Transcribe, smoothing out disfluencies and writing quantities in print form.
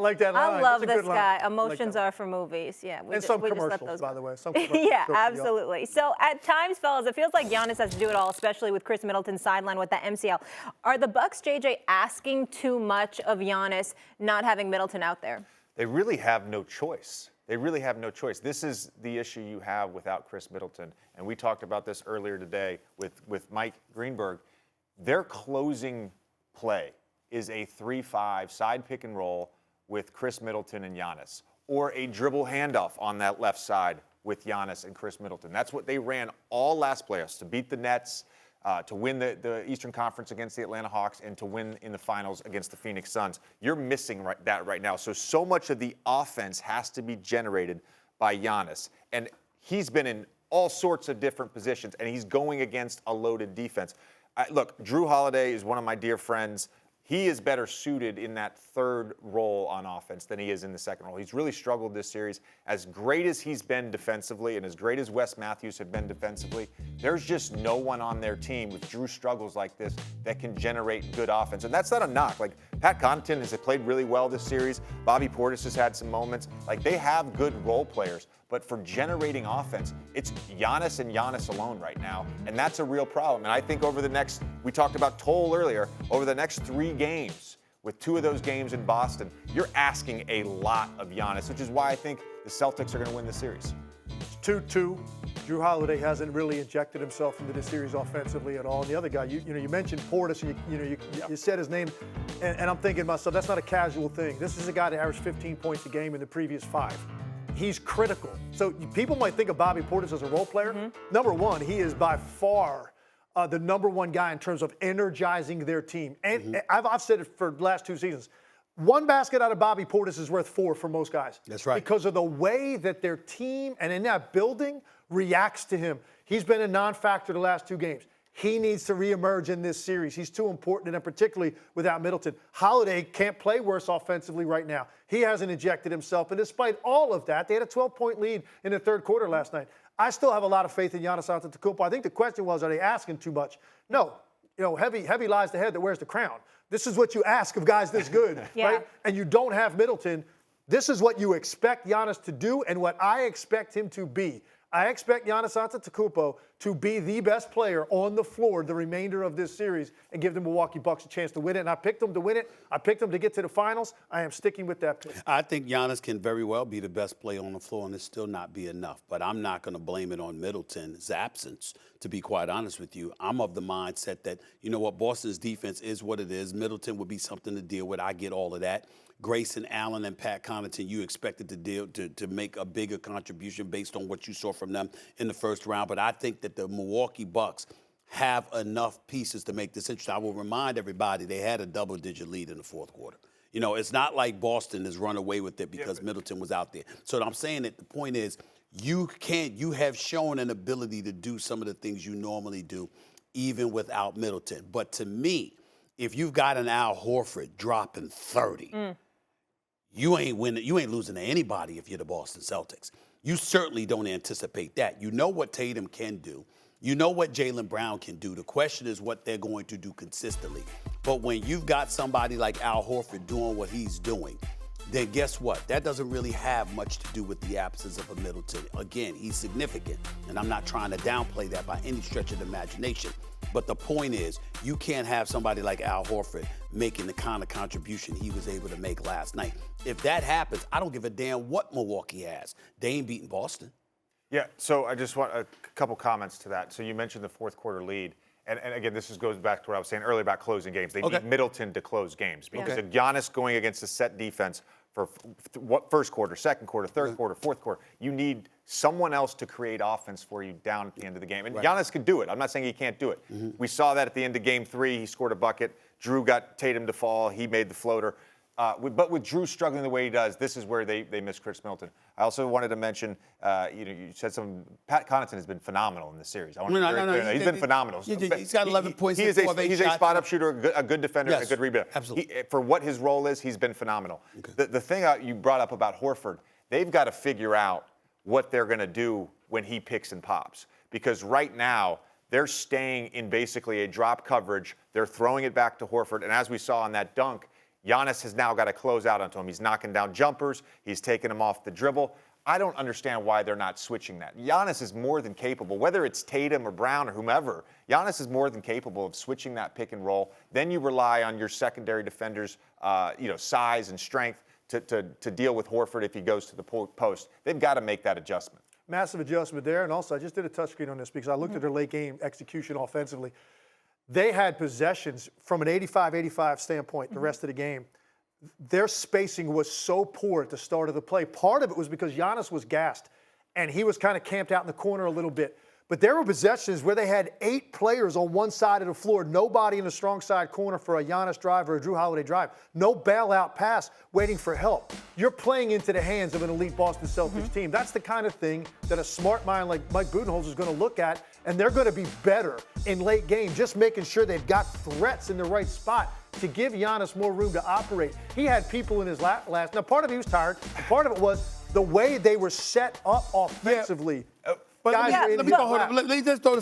like that line. I love That's a this good line. guy. I Emotions like are for movies. Yeah, and some commercials, by the way. Some commercials. Yeah, So, absolutely. So at times, fellas, it feels like Giannis has to do it all, especially with Khris Middleton sidelined with that MCL. Are the Bucks, JJ, asking too much of Giannis not having Middleton out there? They really have no choice. They really have no choice. This is the issue you have without Khris Middleton. And we talked about this earlier today with Mike Greenberg. Their closing play is a 3-5 side pick and roll with Khris Middleton and Giannis, or a dribble handoff on that left side with Giannis and Khris Middleton. That's what they ran all last playoffs to beat the Nets, to win the Eastern Conference against the Atlanta Hawks, and to win in the finals against the Phoenix Suns. You're missing that right now. So much of the offense has to be generated by Giannis. And he's been in all sorts of different positions, and he's going against a loaded defense. Look, Drew Holiday is one of my dear friends. He is better suited in that third role on offense than he is in the second role. He's really struggled this series. As great as he's been defensively and as great as Wes Matthews have been defensively, there's just no one on their team with Drew struggles like this that can generate good offense. And that's not a knock. Like, Pat Connaughton has played really well this series. Bobby Portis has had some moments. Like, they have good role players. But for generating offense, it's Giannis and Giannis alone right now. And that's a real problem. And I think over the next, we talked about Toll earlier, over the next 3 games, with 2 of those games in Boston, you're asking a lot of Giannis, which is why I think the Celtics are going to win the series. 2-2. Drew Holiday hasn't really injected himself into this series offensively at all. And the other guy, you mentioned Portis, and you said his name, and I'm thinking to myself, that's not a casual thing. This is a guy that averaged 15 points a game in the previous 5. He's critical. So people might think of Bobby Portis as a role player. Mm-hmm. Number one, he is by far the number one guy in terms of energizing their team. And I've said it for the last 2 seasons. 1 basket out of Bobby Portis is worth 4 for most guys. That's right. Because of the way that their team and in that building reacts to him. He's been a non-factor the last 2 games. He needs to reemerge in this series. He's too important, and particularly without Middleton. Holiday can't play worse offensively right now. He hasn't injected himself, and despite all of that, they had a 12-point lead in the third quarter last night. I still have a lot of faith in Giannis Antetokounmpo. I think the question was, are they asking too much? No. Heavy lies the head that wears the crown. This is what you ask of guys this good, right? And you don't have Middleton. This is what you expect Giannis to do and what I expect him to be. I expect Giannis Antetokounmpo to be the best player on the floor the remainder of this series and give the Milwaukee Bucks a chance to win it. And I picked them to win it. I picked them to get to the finals. I am sticking with that pick. I think Giannis can very well be the best player on the floor and it still not be enough. But I'm not going to blame it on Middleton's absence, to be quite honest with you. I'm of the mindset that, you know what, Boston's defense is what it is. Middleton would be something to deal with. I get all of that. Grayson Allen and Pat Connaughton, you expected to make a bigger contribution based on what you saw from them in the first round. But I think that the Milwaukee Bucks have enough pieces to make this interesting. I will remind everybody they had a double-digit lead in the fourth quarter. You know, it's not like Boston has run away with it because Middleton was out there. So I'm saying that the point is you have shown an ability to do some of the things you normally do even without Middleton. But to me, if you've got an Al Horford dropping 30, you ain't winning. You ain't losing to anybody if you're the Boston Celtics. You certainly don't anticipate that. You know what Tatum can do. You know what Jaylen Brown can do. The question is what they're going to do consistently. But when you've got somebody like Al Horford doing what he's doing, then guess what? That doesn't really have much to do with the absence of a Middleton. Again, he's significant, and I'm not trying to downplay that by any stretch of the imagination. But the point is, you can't have somebody like Al Horford making the kind of contribution he was able to make last night. If that happens, I don't give a damn what Milwaukee has. They ain't beating Boston. Yeah, so I just want a couple comments to that. So you mentioned the fourth quarter lead. And again, this goes back to what I was saying earlier about closing games. They need Middleton to close games because of Giannis going against a set defense for first quarter, second quarter, third quarter, fourth quarter. You need someone else to create offense for you down at the end of the game. And Giannis could do it. I'm not saying he can't do it. We saw that at the end of game 3. He scored a bucket. Drew got Tatum to fall. He made the floater. But with Drew struggling the way he does, this is where they miss Khris Middleton. I also wanted to mention, you said Pat Connaughton has been phenomenal in this series. He's been phenomenal. He's got 11 points. He's a spot-up shooter, a good defender, a good rebounder. Absolutely. For what his role is, he's been phenomenal. Okay. The thing you brought up about Horford, they've got to figure out what they're going to do when he picks and pops. Because right now, they're staying in basically a drop coverage. They're throwing it back to Horford. And as we saw on that dunk, Giannis has now got to close out onto him. He's knocking down jumpers. He's taking him off the dribble. I don't understand why they're not switching that. Giannis is more than capable, whether it's Tatum or Brown or whomever, Giannis is more than capable of switching that pick and roll. Then you rely on your secondary defenders, size and strength to deal with Horford if he goes to the post. They've got to make that adjustment. Massive adjustment there. And also, I just did a touchscreen on this because I looked at their late game execution offensively. They had possessions from an 85-85 standpoint the rest of the game. Their spacing was so poor at the start of the play. Part of it was because Giannis was gassed, and he was kind of camped out in the corner a little bit. But there were possessions where they had 8 players on one side of the floor, nobody in the strong side corner for a Giannis drive or a Drew Holiday drive. No bailout pass waiting for help. You're playing into the hands of an elite Boston Celtics team. That's the kind of thing that a smart mind like Mike Budenholzer is going to look at, and they're going to be better in late game, just making sure they've got threats in the right spot to give Giannis more room to operate. He had people in his last. Now, part of it he was tired, and part of it was the way they were set up offensively. But Guys let were me in let me his go. Hold lap. on. Let me just throw this